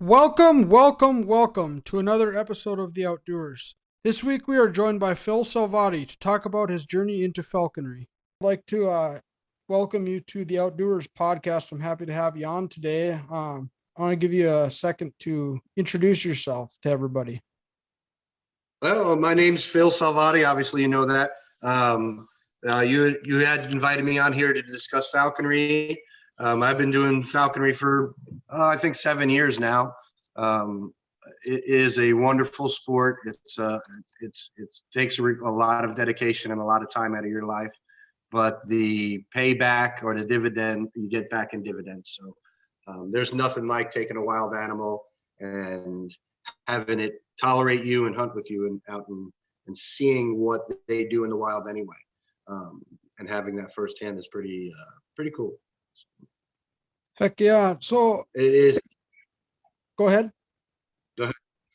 Welcome to another episode of The Outdoors. This week we are joined by Phil Salvati to talk about his journey into falconry. I'd like to welcome you to The Outdoors podcast. I'm happy to have you on today. I want to give you a second to introduce yourself to everybody. Well, my name's Phil Salvati. Obviously, you know that. You had invited me on here to discuss falconry. I've been doing falconry for I think 7 years now. It is a wonderful sport. It takes a lot of dedication and a lot of time out of your life, but the payback or the dividend you get back in dividends. So there's nothing like taking a wild animal and having it tolerate you and hunt with you and out and seeing what they do in the wild anyway. And having that firsthand is pretty cool. Heck yeah. So It is. go ahead. Go ahead.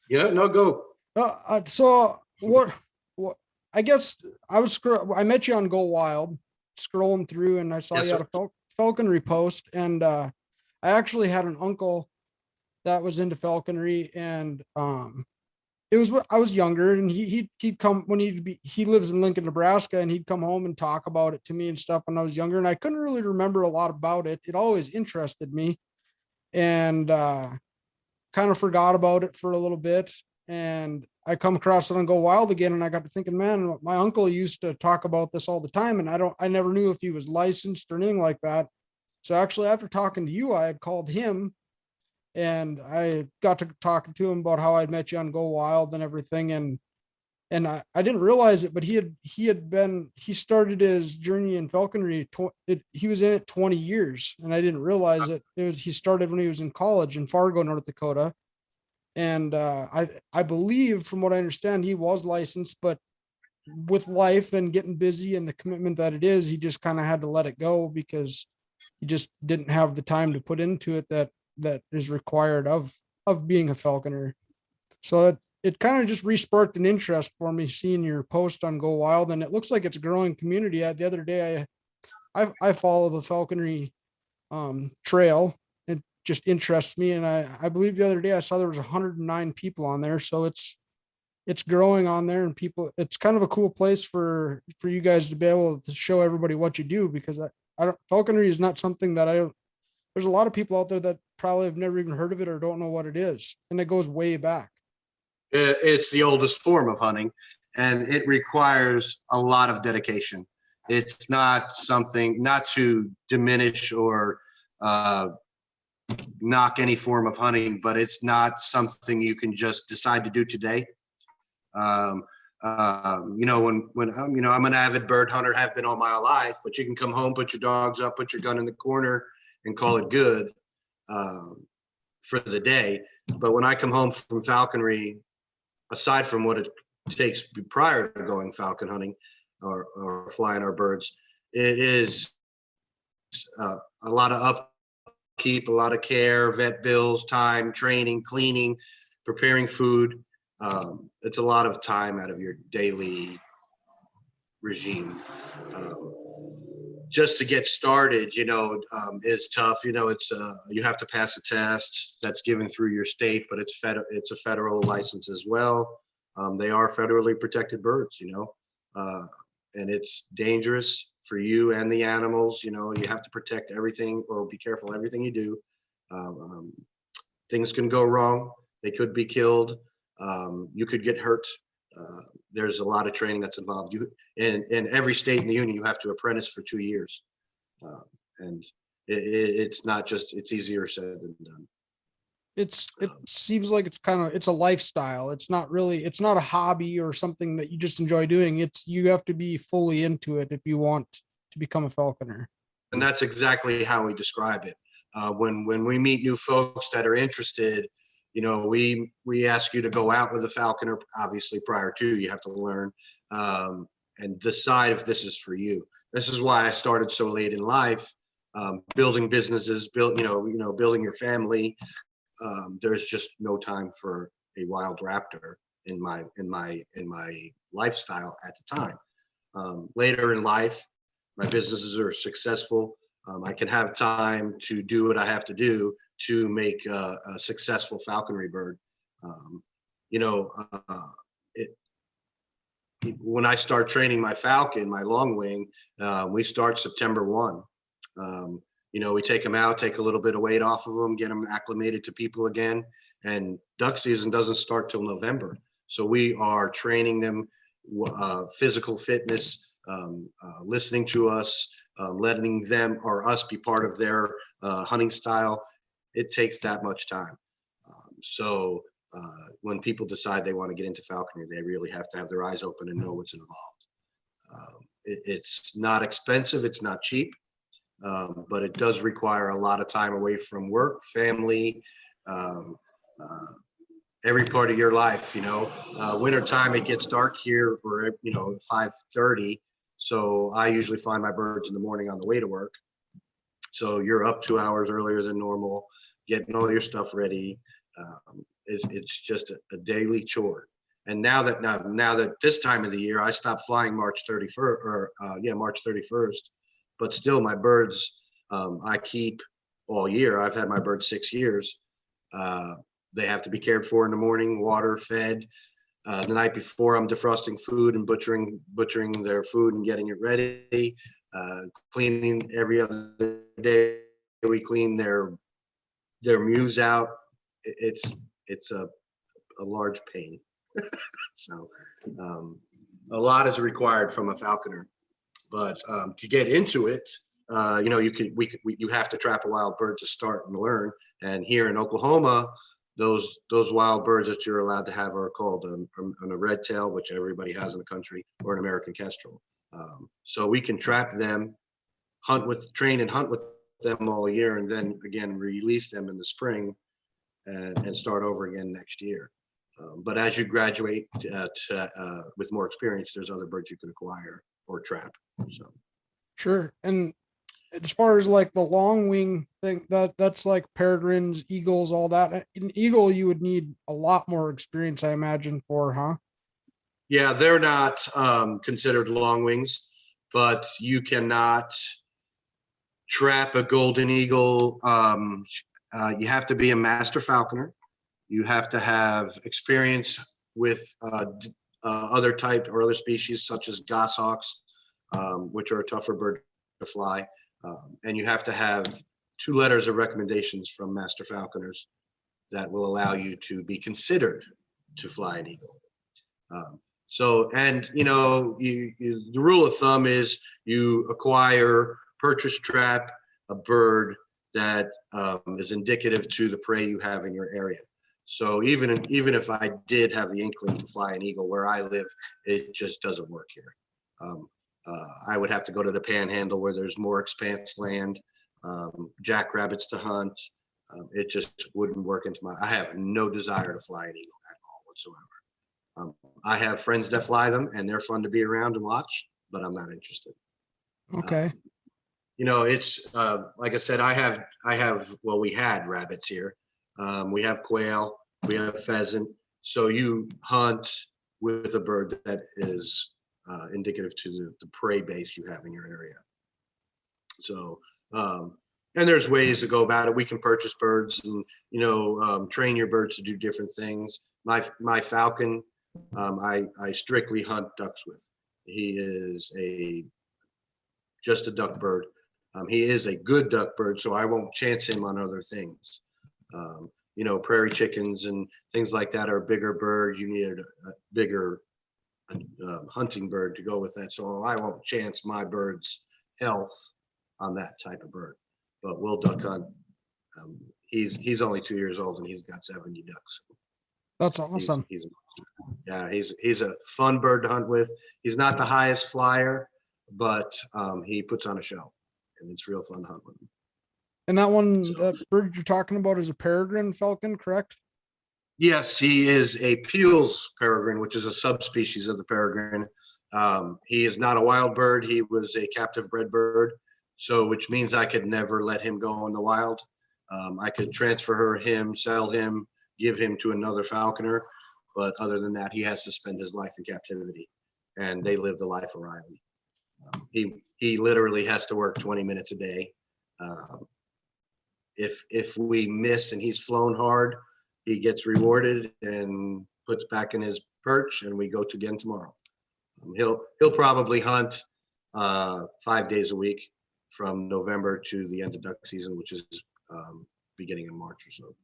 Yeah, no, go. So what, I guess I met you on Go Wild, scrolling through, and I saw you had a falconry post. And I actually had an uncle that was into falconry, and I was younger, and he'd come when he lives in Lincoln, Nebraska, and he'd come home and talk about it to me and stuff when I was younger, and I couldn't really remember a lot about it. It always interested me, and kind of forgot about it for a little bit. And I come across it on Go Wild again, and I got to thinking, man, my uncle used to talk about this all the time, and I never knew if he was licensed or anything like that. So actually, after talking to you, I had called him, and I got to talking to him about how I'd met you on Go Wild and everything. And I didn't realize it, but he started his journey in falconry. He was in it 20 years, and I didn't realize it. He started when he was in college in Fargo, North Dakota. And I believe, from what I understand, he was licensed, but with life and getting busy and the commitment that it is, he just kind of had to let it go because he just didn't have the time to put into it that is required of being a falconer. So it kind of just re-sparked an interest for me seeing your post on Go Wild, and it looks like it's a growing community. The other day I follow the falconry trail. It just interests me, and I believe the other day I saw there was 109 people on there. So it's growing on there, and people, it's kind of a cool place for you guys to be able to show everybody what you do, because falconry is not something that there's a lot of people out there that probably have never even heard of it or don't know what it is. And it goes way back. It's the oldest form of hunting, and it requires a lot of dedication. It's not something, not to diminish or knock any form of hunting, but it's not something you can just decide to do today. When I'm an avid bird hunter, have been all my life, but you can come home, put your dogs up, put your gun in the corner, and call it good for the day. But when I come home from falconry, aside from what it takes prior to going falcon hunting or flying our birds, it is a lot of upkeep, a lot of care, vet bills, time, training, cleaning, preparing food. It's a lot of time out of your daily regime. Just to get started, is tough. It's you have to pass a test that's given through your state, but it's a federal license as well. They are federally protected birds, and it's dangerous for you and the animals. You have to protect everything, or be careful everything you do. Things can go wrong. They could be killed. You could get hurt. There's a lot of training that's involved. In every state in the union, you have to apprentice for 2 years, and it's not just, it's easier said than done. It seems like it's a lifestyle. It's not a hobby or something that you just enjoy doing. You have to be fully into it if you want to become a falconer. And that's exactly how we describe it. When we meet new folks that are interested, we ask you to go out with a falconer. Obviously, prior to, you have to learn and decide if this is for you. This is why I started so late in life, building businesses, building your family. There's just no time for a wild raptor in my lifestyle at the time. Later in life, my businesses are successful. I can have time to do what I have to do to make a successful falconry bird. You know, when I start training my falcon, my long wing, we start September 1. You know, we take them out, take a little bit of weight off of them, get them acclimated to people again. And duck season doesn't start till November. So we are training them physical fitness, listening to us, letting them or us be part of their hunting style. It takes that much time. So when people decide they want to get into falconry, they really have to have their eyes open and know what's involved. It's not expensive, it's not cheap, but it does require a lot of time away from work, family, every part of your life. You know, winter time, it gets dark here, or, you know, 5:30. So I usually fly my birds in the morning on the way to work. So you're up 2 hours earlier than normal, getting all your stuff ready. It's just a daily chore. And now that this time of the year, I stopped flying March 31st, or March 31st, but still my birds, I keep all year. I've had my birds 6 years. They have to be cared for in the morning, water, fed. The night before, I'm defrosting food and butchering their food and getting it ready. Cleaning every other day. We clean their mews out. It's a large pain. So a lot is required from a falconer, but to get into it, you know, you have to trap a wild bird to start and learn. And here in Oklahoma, those wild birds that you're allowed to have are called a red tail, which everybody has in the country, or an American kestrel. So we can trap them, train and hunt with them all year, and then again release them in the spring and start over again next year. But as you graduate with more experience, there's other birds you can acquire or trap. So Sure. And as far as like the long wing thing, that's like peregrines, eagles, all that. An eagle, you would need a lot more experience, I imagine, for, huh? yeah, they're not considered long wings, but you cannot trap a golden eagle. You have to be a master falconer. You have to have experience with other type or other species such as goshawks, which are a tougher bird to fly. And you have to have 2 letters of recommendations from master falconers that will allow you to be considered to fly an eagle. So, and you know, the rule of thumb is you purchase, trap a bird that is indicative to the prey you have in your area. So even if I did have the inkling to fly an eagle where I live, it just doesn't work here. I would have to go to the panhandle where there's more expanse land, jackrabbits to hunt. It just wouldn't work into I have no desire to fly an eagle at all whatsoever. I have friends that fly them and they're fun to be around and watch, but I'm not interested. Okay. You know, it's like I said, we had rabbits here. We have quail, we have pheasant. So you hunt with a bird that is indicative to the prey base you have in your area. So, and there's ways to go about it. We can purchase birds and, you know, train your birds to do different things. My falcon, I strictly hunt ducks with. He is just a duck bird. He is a good duck bird, so I won't chance him on other things. You know, prairie chickens and things like that are a bigger bird. You need a bigger hunting bird to go with that. So I won't chance my bird's health on that type of bird. But we'll duck hunt. He's only 2 years old and he's got 70 ducks. That's awesome. He's a fun bird to hunt with. He's not the highest flyer, but he puts on a show, and it's real fun to hunt with him. And that bird you're talking about is a peregrine falcon, correct? Yes, he is a Peale's peregrine, which is a subspecies of the peregrine. He is not a wild bird. He was a captive bred bird, so which means I could never let him go in the wild. I could transfer him, sell him, give him to another falconer, but other than that, he has to spend his life in captivity, and they live the life of Riley. He literally has to work 20 minutes a day. if we miss and he's flown hard, he gets rewarded and puts back in his perch, and we go to again tomorrow. He'll probably hunt 5 days a week from November to the end of duck season, which is beginning in March or so.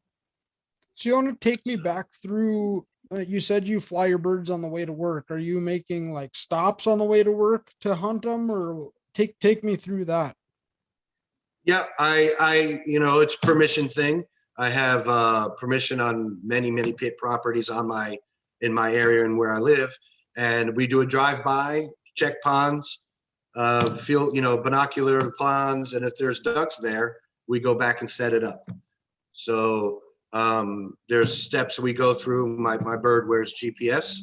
So you want to take me back through, you said you fly your birds on the way to work. Are you making like stops on the way to work to hunt them, or take me through that? Yeah, it's a permission thing. I have permission on many pit properties in my area and where I live. And we do a drive-by, check ponds, feel, binocular ponds. And if there's ducks there, we go back and set it up. So there's steps we go through. My bird wears GPS.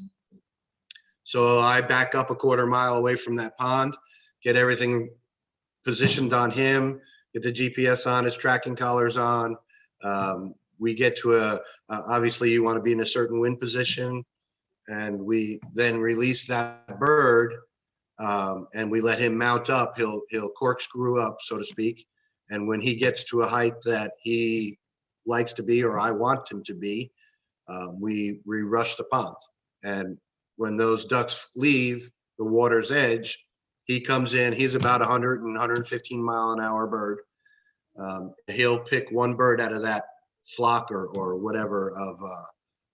So I back up a quarter mile away from that pond, get everything positioned on him, get the GPS on, his tracking collars on. We get to obviously you want to be in a certain wind position, and we then release that bird, and we let him mount up. He'll corkscrew up, so to speak. And when he gets to a height that he likes to be, or I want him to be, we rush the pond. And when those ducks leave the water's edge, he comes in. He's about 100 and 115 mile an hour bird. He'll pick one bird out of that flock or whatever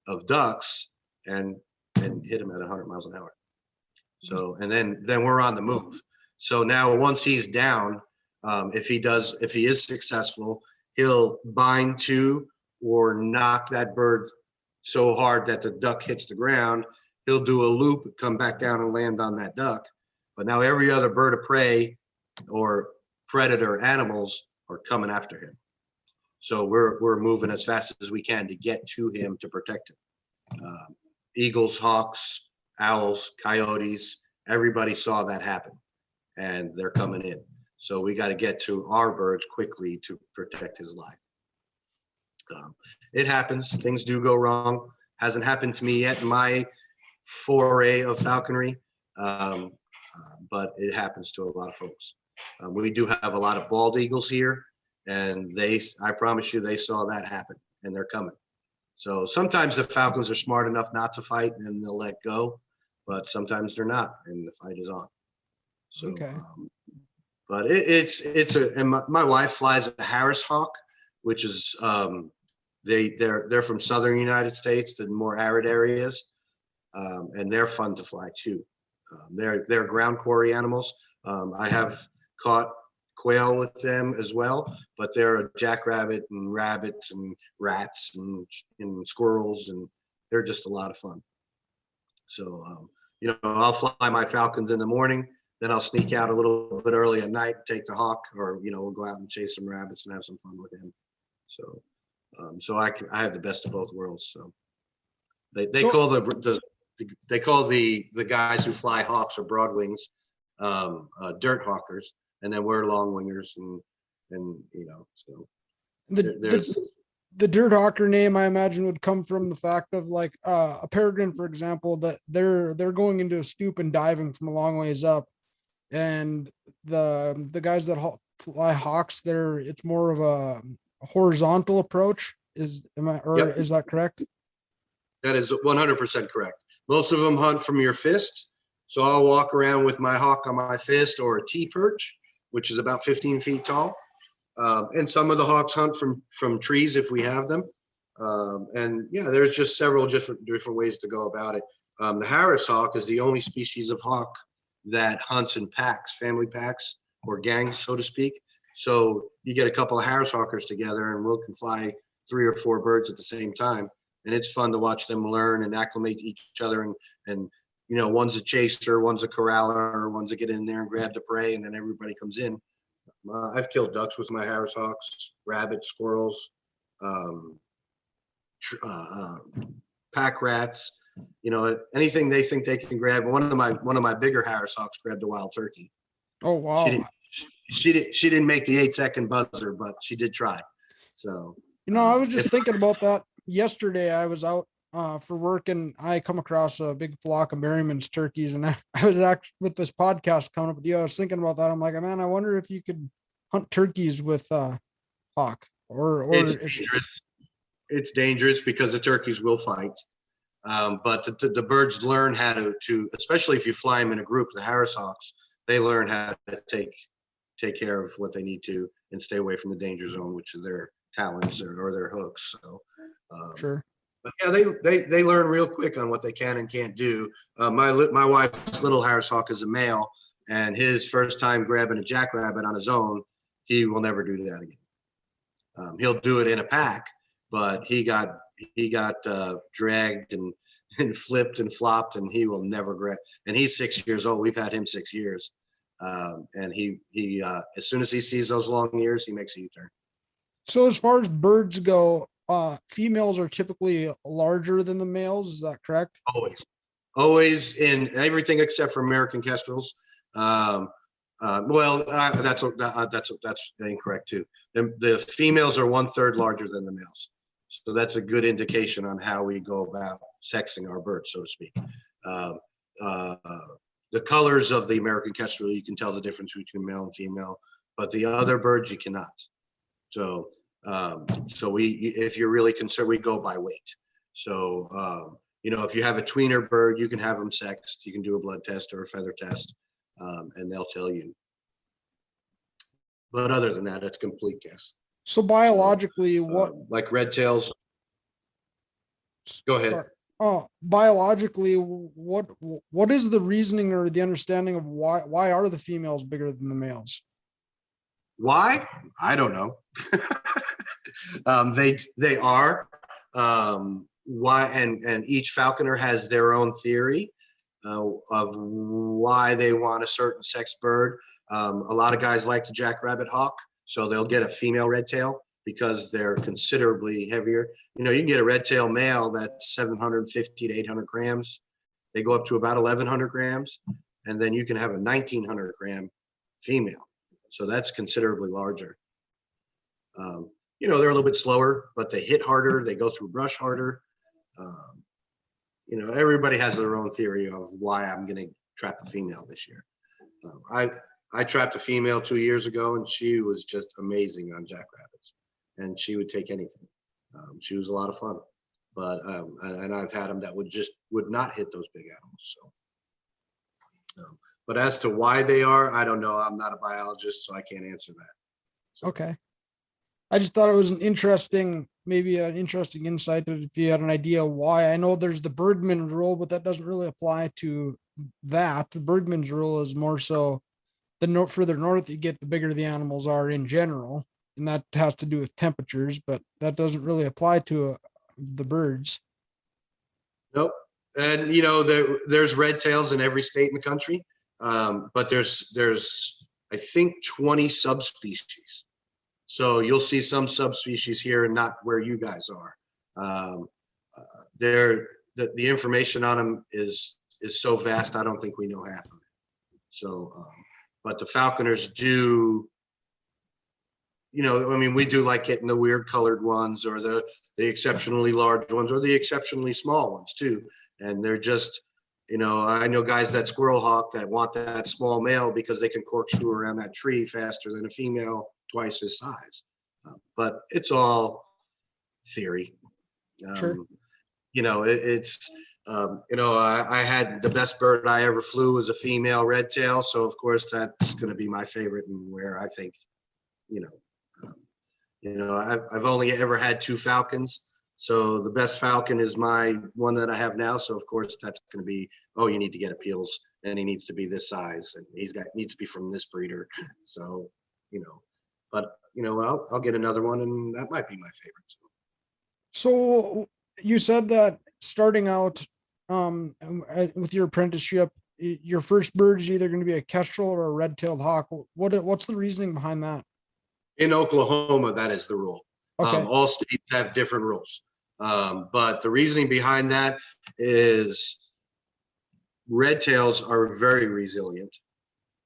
of ducks and hit him at 100 miles an hour. So, and then we're on the move. So now once he's down, if he is successful, he'll bind to or knock that bird so hard that the duck hits the ground. He'll do a loop, come back down and land on that duck. But now every other bird of prey or predator animals are coming after him. So we're moving as fast as we can to get to him to protect him. Eagles, hawks, owls, coyotes, everybody saw that happen, and they're coming in. So we got to get to our birds quickly to protect his life. It happens. Things do go wrong. Hasn't happened to me yet in my foray of falconry, but it happens to a lot of folks. We do have a lot of bald eagles here, and I promise you, they saw that happen, and they're coming. So sometimes the falcons are smart enough not to fight, and they'll let go, but sometimes they're not, and the fight is on. So, Okay. But and my wife flies a Harris hawk, which is they're from southern United States, the more arid areas, and they're fun to fly too. They're ground quarry animals. I have caught quail with them as well, but they're a jackrabbit and rabbits and rats and squirrels, and they're just a lot of fun. So I'll fly my falcons in the morning, then I'll sneak out a little bit early at night, take the hawk, or we'll go out and chase some rabbits and have some fun with him. So I have the best of both worlds. So they call the guys who fly hawks or broadwings dirt hawkers, and then we're long wingers, and so the dirt hawker name, I imagine, would come from the fact of like a peregrine, for example, that they're going into a stoop and diving from a long ways up, and the guys that fly hawks, it's more of a horizontal approach. Is that correct? That is 100% correct. Most of them hunt from your fist. So I'll walk around with my hawk on my fist, or a T-perch, which is about 15 feet tall. And some of the hawks hunt from trees if we have them. And yeah, there's just several different ways to go about it. The Harris hawk is the only species of hawk that hunts in packs, family packs, or gangs, so to speak. So you get a couple of Harris hawkers together, and we can fly 3 or 4 birds at the same time. And it's fun to watch them learn and acclimate each other. And one's a chaser, one's a corraller, one's a get in there and grab the prey, and then everybody comes in. I've killed ducks with my Harris hawks, rabbits, squirrels, pack rats. Anything they think they can grab. One of my bigger Harris hawks grabbed a wild turkey. Oh wow! She didn't make the 8-second buzzer, but she did try. So I was just thinking about that yesterday. I was out for work, and I come across a big flock of Merriman's turkeys, and I was actually, with this podcast coming up with you, I was thinking about that. I'm like, man, I wonder if you could hunt turkeys with hawk. or It's it's dangerous. It's dangerous because the turkeys will fight. But the birds learn how to, especially if you fly them in a group, the Harris Hawks, they learn how to take care of what they need to and stay away from the danger zone, which are their talons or their hooks. So, sure. but yeah, they learn real quick on what they can and can't do. My wife's little Harris Hawk is a male, and his first time grabbing a jackrabbit on his own, he will never do that again. He'll do it in a pack, but he got dragged and flipped and flopped, and he will never grab. And he's 6 years old. We've had him 6 years, and he as soon as he sees those long ears, he makes a U-turn. So as far as birds go, females are typically larger than the males. Is that correct? Always in everything except for American kestrels. That's incorrect too. The females are 1/3 larger than the males. So that's a good indication on how we go about sexing our birds, so to speak. The colors of the American kestrel, you can tell the difference between male and female, but the other birds you cannot. So, if you're really concerned, we go by weight. So, if you have a tweener bird, you can have them sexed. You can do a blood test or a feather test, and they'll tell you. But other than that, it's complete guess. So biologically, what like red tails? Go ahead. Biologically, what is the reasoning or the understanding of why are the females bigger than the males? Why? I don't know. They are. Why? And each falconer has their own theory of why they want a certain sex bird. A lot of guys like the jackrabbit hawk, so they'll get a female red tail because they're considerably heavier. You can get a red tail male that's 750 to 800 grams. They go up to about 1,100 grams, and then you can have a 1,900 gram female. So that's considerably larger. They're a little bit slower, but they hit harder. They go through brush harder. Everybody has their own theory of why I'm going to trap a female this year. I trapped a female 2 years ago, and she was just amazing on jackrabbits, and she would take anything. She was a lot of fun, but and I've had them that would not hit those big animals. So, but as to why they are, I don't know. I'm not a biologist, so I can't answer that. So. Okay. I just thought it was maybe an interesting insight if you had an idea why. I know there's the Bergman's rule, but that doesn't really apply to that. The Bergman's rule is more so the further north you get, the bigger the animals are in general. And that has to do with temperatures, but that doesn't really apply to the birds. Nope. And, there's red tails in every state in the country. But there's, I think, 20 subspecies. So you'll see some subspecies here and not where you guys are. The information on them is so vast, I don't think we know half of it. So, but the falconers do, we do like getting the weird colored ones or the exceptionally large ones or the exceptionally small ones too. And they're just, I know guys that squirrel hawk that want that small male because they can corkscrew around that tree faster than a female twice his size. But it's all theory. Sure. I had the best bird I ever flew was a female red tail. So of course that's going to be my favorite and where I think, I've only ever had 2 falcons. So the best falcon is my one that I have now. So of course that's going to be, you need to get appeals and he needs to be this size and needs to be from this breeder. So, but I'll get another one and that might be my favorite. So you said that starting out with your apprenticeship, your first bird is either going to be a kestrel or a red-tailed hawk. What's the reasoning behind that? In Oklahoma, that is the rule. Okay. All states have different rules. But the reasoning behind that is red tails are very resilient.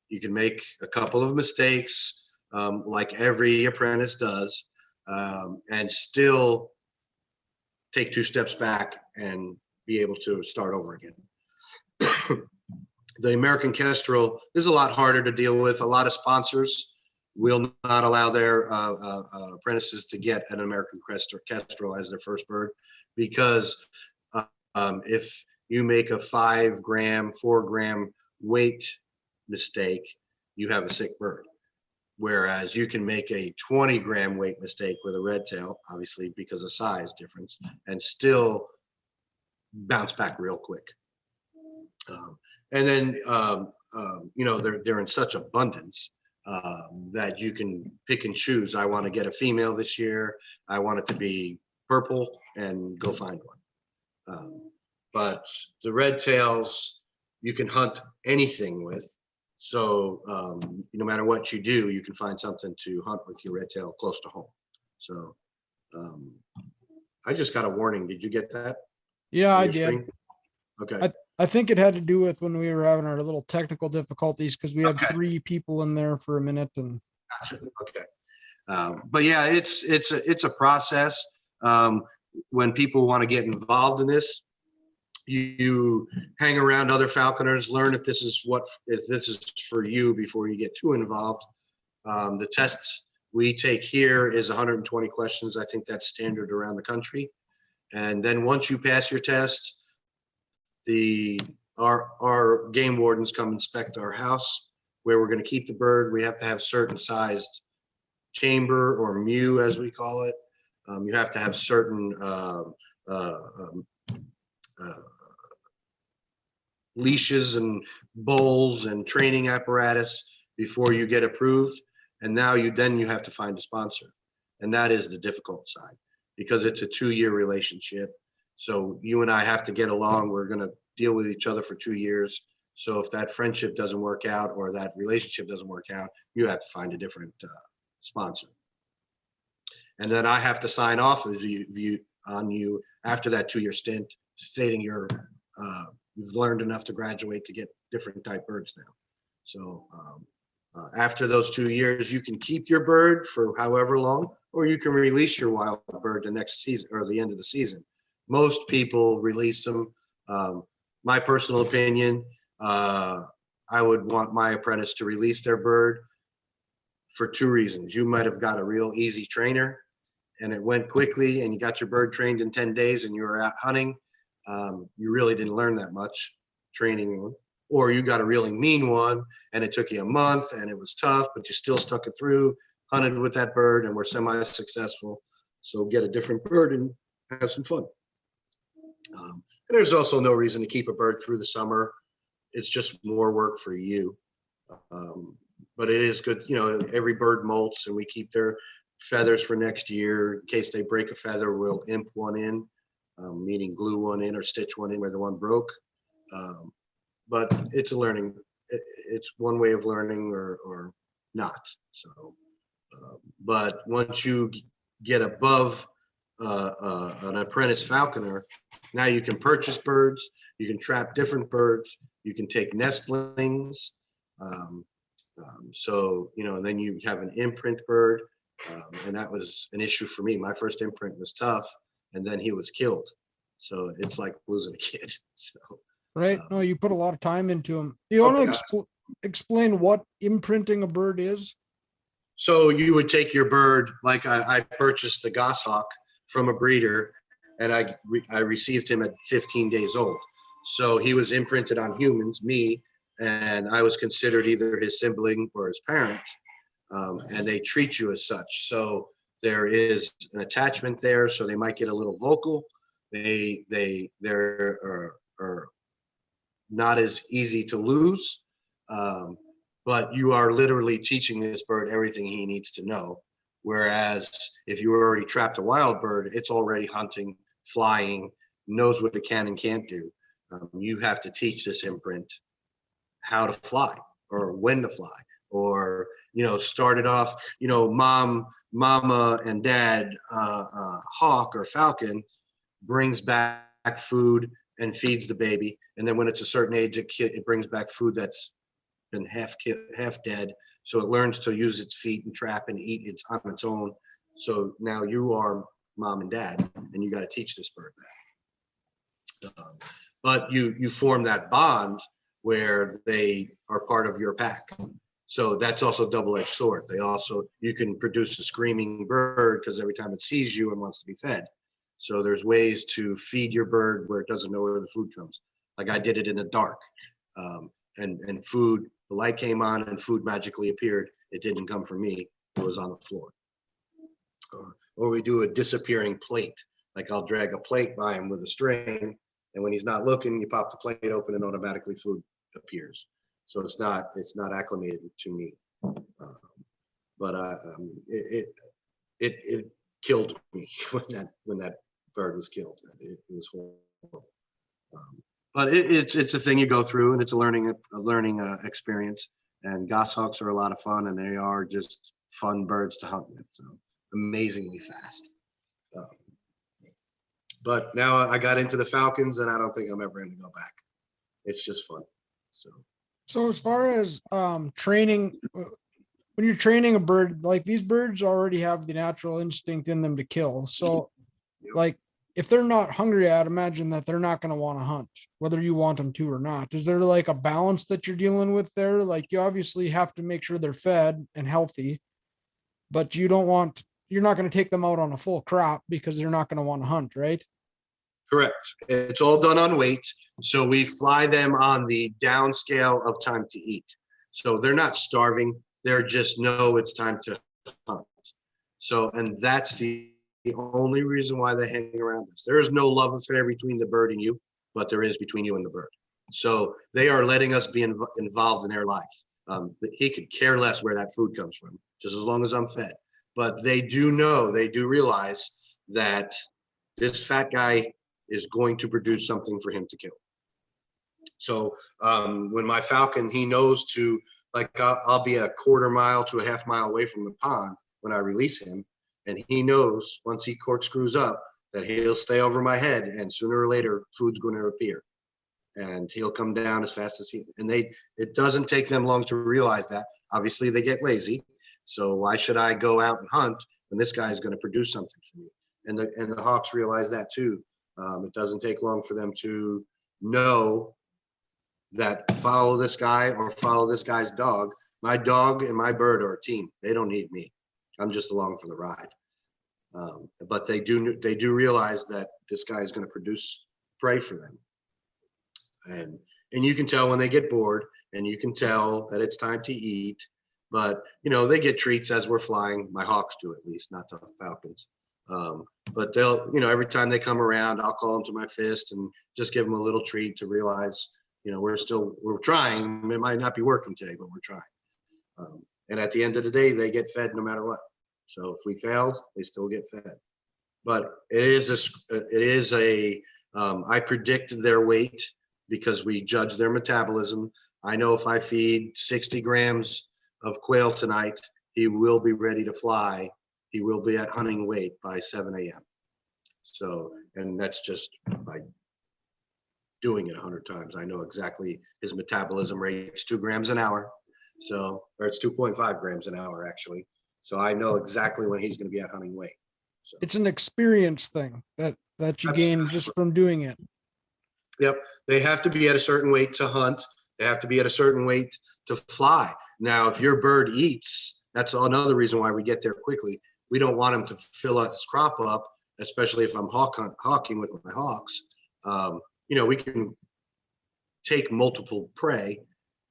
You can make a couple of mistakes, like every apprentice does, and still take 2 steps back and be able to start over again. The American kestrel is a lot harder to deal with. A lot of sponsors will not allow their apprentices to get an American Kestrel as their first bird, because if you make a 5 gram, 4 gram weight mistake, you have a sick bird. Whereas you can make a 20 gram weight mistake with a red tail, obviously because of size difference, and still bounce back real quick. And then, you know, they're in such abundance that you can pick and choose. I want to get a female this year. I want it to be purple, and go find one. But the red tails, you can hunt anything with. So no matter what you do, you can find something to hunt with your red tail close to home. So I just got a warning. Did you get that? Yeah, I did. Screen? Okay. I think it had to do with when we were having our little technical difficulties, because we had 3 people in there for a minute. And gotcha. Okay. But yeah, it's a process. When people want to get involved in this, you hang around other falconers, learn if this is for you before you get too involved. The test we take here is 120 questions. I think that's standard around the country. And then once you pass your test, our game wardens come inspect our house where we're going to keep the bird. We have to have certain sized chamber, or mew as we call it. You have to have certain leashes and bowls and training apparatus before you get approved. And now you have to find a sponsor. And that is the difficult side, because it's a 2-year relationship. So you and I have to get along. We're going to deal with each other for 2 years. So if that friendship doesn't work out, or that relationship doesn't work out, you have to find a different sponsor. And then I have to sign off on you after that 2-year stint, stating you've learned enough to graduate to get different type birds now. So after those 2 years, you can keep your bird for however long, or you can release your wild bird the next season or the end of the season. Most people release them. My personal opinion, I would want my apprentice to release their bird for 2 reasons. You might have got a real easy trainer and it went quickly, and you got your bird trained in 10 days and you were out hunting. You really didn't learn that much training one. Or you got a really mean one and it took you a month and it was tough, but you still stuck it through, hunted with that bird, and were semi-successful. So get a different bird and have some fun. There's also no reason to keep a bird through the summer. It's just more work for you. But it is good, you know, every bird molts and we keep their feathers for next year. In case they break a feather, we'll imp one in, meaning glue one in or stitch one in where the one broke. But it's a learning, it's one way of learning or not. So, but once you get above an apprentice falconer, now you can purchase birds, you can trap different birds, you can take nestlings. So, you know, and then you have an imprint bird. And that was an issue for me. My first imprint was tough, and then he was killed. So it's like losing a kid. So, right. No, you put a lot of time into them. Do you want to explain what imprinting a bird is? So you would take your bird, like I purchased the goshawk from a breeder, and I received him at 15 days old. So he was imprinted on humans, me, and I was considered either his sibling or his parent. And they treat you as such. So there is an attachment there. So they might get a little vocal. They're not as easy to lose. But you are literally teaching this bird everything he needs to know. Whereas if you already trapped a wild bird, it's already hunting, flying, knows what it can and can't do. You have to teach this imprint how to fly, or when to fly, or, you know, start it off, you know, mama and dad, hawk or falcon brings back food and feeds the baby. And then when it's a certain age, it brings back food that's been half dead. So it learns to use its feet and trap and eat it on its own. So now you are mom and dad, and you got to teach this bird that. But you form that bond where they are part of your pack. So that's also a double-edged sword. You can produce a screaming bird because every time it sees you, it wants to be fed. So there's ways to feed your bird where it doesn't know where the food comes. Like I did it in the dark, and food, the light came on and food magically appeared. It didn't come from me. It was on the floor. Or we do a disappearing plate. Like I'll drag a plate by him with a string, and when he's not looking, you pop the plate open and automatically food appears. So it's not acclimated to me. But it killed me when that bird was killed. It was horrible. But it's a thing you go through, and it's a learning experience. And goshawks are a lot of fun, and they are just fun birds to hunt with. So amazingly fast. But now I got into the falcons, and I don't think I'm ever going to go back. It's just fun. So as far as training, when you're training a bird, like these birds already have the natural instinct in them to kill. So like if they're not hungry, I'd imagine that they're not going to want to hunt, whether you want them to or not. Is there like a balance that you're dealing with there? Like you obviously have to make sure they're fed and healthy, but you're not going to take them out on a full crop because they're not going to want to hunt, right? Correct. It's all done on weight. So we fly them on the downscale of time to eat. So they're not starving. They're just know it's time to hunt. So, and that's the only reason why they hang around us. There is no love affair between the bird and you, but there is between you and the bird. So they are letting us be involved in their life. He could care less where that food comes from, just as long as I'm fed. But they do realize that this fat guy is going to produce something for him to kill. So when my falcon, he knows to, like I'll be a quarter mile to a half mile away from the pond when I release him. And he knows once he corkscrews up that he'll stay over my head, and sooner or later food's going to appear. And he'll come down as fast as it doesn't take them long to realize that. Obviously they get lazy. So why should I go out and hunt when this guy is going to produce something for me? And the hawks realize that too. It doesn't take long for them to know that follow this guy or follow this guy's dog. My dog and my bird are a team. They don't need me. I'm just along for the ride. But they do realize that this guy is going to produce prey for them. And you can tell when they get bored, and you can tell that it's time to eat. But they get treats as we're flying. My hawks do, at least, not the falcons. But they'll, every time they come around, I'll call them to my fist and just give them a little treat to realize, we're trying. It might not be working today, but we're trying. And at the end of the day, they get fed no matter what. So if we failed, they still get fed. But I predict their weight because we judge their metabolism. I know if I feed 60 grams of quail tonight, he will be ready to fly. He will be at hunting weight by 7 a.m. So, and that's just by doing it 100 times. I know exactly his metabolism rate is 2 grams an hour. So, or it's 2.5 grams an hour, actually. So I know exactly when he's going to be at hunting weight. So it's an experience thing that you gain just from doing it. Yep. They have to be at a certain weight to hunt. They have to be at a certain weight to fly. Now, if your bird eats, that's another reason why we get there quickly. We don't want him to fill his crop up, especially if I'm hawking with my hawks. We can take multiple prey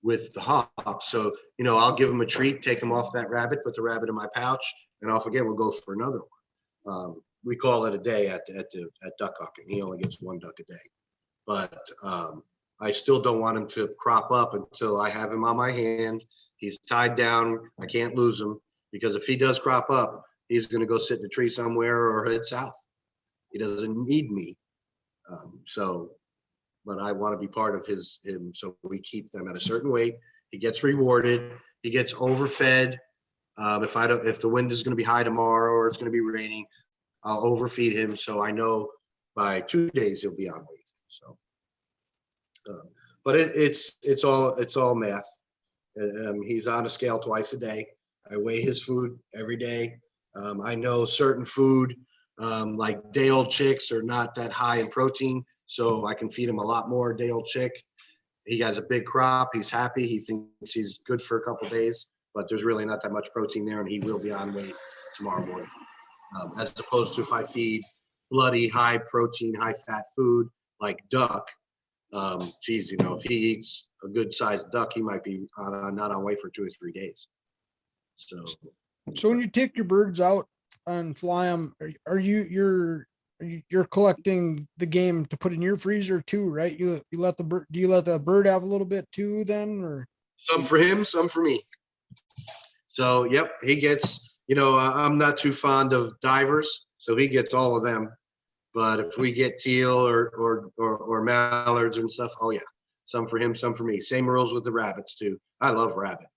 with the hawk. So, I'll give him a treat, take him off that rabbit, put the rabbit in my pouch, and off again, we'll go for another one. We call it a day at duck hawking. He only gets 1 duck a day. But I still don't want him to crop up until I have him on my hand. He's tied down. I can't lose him, because if he does crop up, he's going to go sit in a tree somewhere or head south. He doesn't need me. But I want to be part of him. So we keep them at a certain weight. He gets rewarded. He gets overfed. If the wind is going to be high tomorrow or it's going to be raining, I'll overfeed him. So I know by 2 days he'll be on weight. So, but it's all math. He's on a scale twice a day. I weigh his food every day. I know certain food, like day-old chicks, are not that high in protein, so I can feed him a lot more day-old chick. he has a big crop. He's happy. He thinks he's good for a couple days, but there's really not that much protein there, and he will be on weight tomorrow morning. As opposed to if I feed bloody, high protein, high fat food like duck, geez, if he eats a good sized duck, he might be not on weight for 2 or 3 days. So when you take your birds out and fly them, you're collecting the game to put in your freezer too, right? You let the bird, do you let the bird have a little bit too then, or? Some for him, some for me. So, yep, he gets, I'm not too fond of divers, so he gets all of them. But if we get teal or mallards and stuff, oh yeah, some for him, some for me. Same rules with the rabbits too. I love rabbit.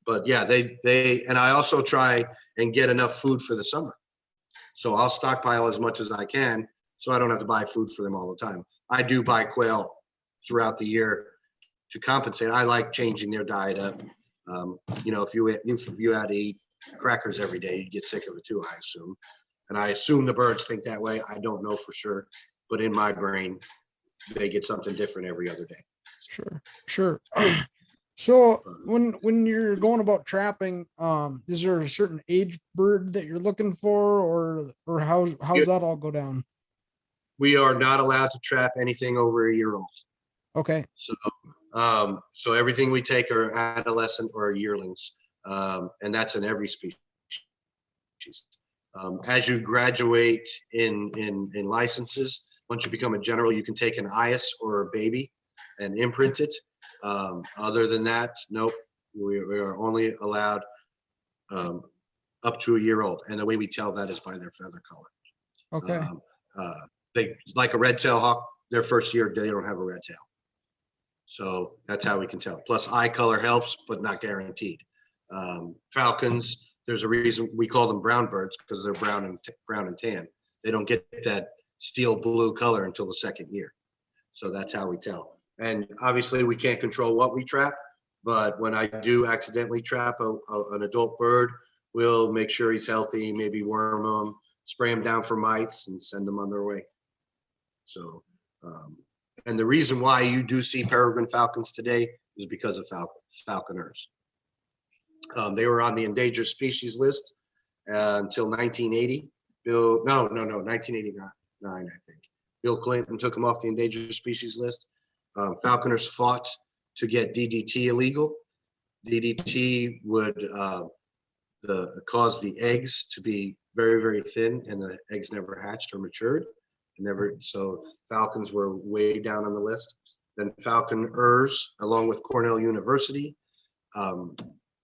But yeah, and I also try and get enough food for the summer. So I'll stockpile as much as I can so I don't have to buy food for them all the time. I do buy quail throughout the year to compensate. I like changing their diet up. If you had to eat crackers every day, you'd get sick of it too, I assume. And I assume the birds think that way. I don't know for sure, but in my brain, they get something different every other day. Sure. So when you're going about trapping, is there a certain age bird that you're looking for, or how's that all go down? We are not allowed to trap anything over a year old. Okay. So everything we take are adolescent or yearlings, and that's in every species. As you graduate in licenses, once you become a general, you can take an IS or a baby and imprint it. Other than that, nope. We are only allowed up to a year old, and the way we tell that is by their feather color. Okay. They like a red-tailed hawk. Their first year, they don't have a red tail, so that's how we can tell. Plus, eye color helps, but not guaranteed. Falcons. There's a reason we call them brown birds, because they're brown and tan. They don't get that steel blue color until the second year. So that's how we tell. And obviously we can't control what we trap, but when I do accidentally trap an adult bird, we'll make sure he's healthy, maybe worm him, spray him down for mites, and send them on their way. So, and the reason why you do see peregrine falcons today is because of falconers. They were on the endangered species list until 1980. 1989, I think. Bill Clinton took them off the endangered species list. Falconers fought to get DDT illegal. DDT would cause the eggs to be very, very thin, and the eggs never hatched or matured. So falcons were way down on the list. Then falconers, along with Cornell University,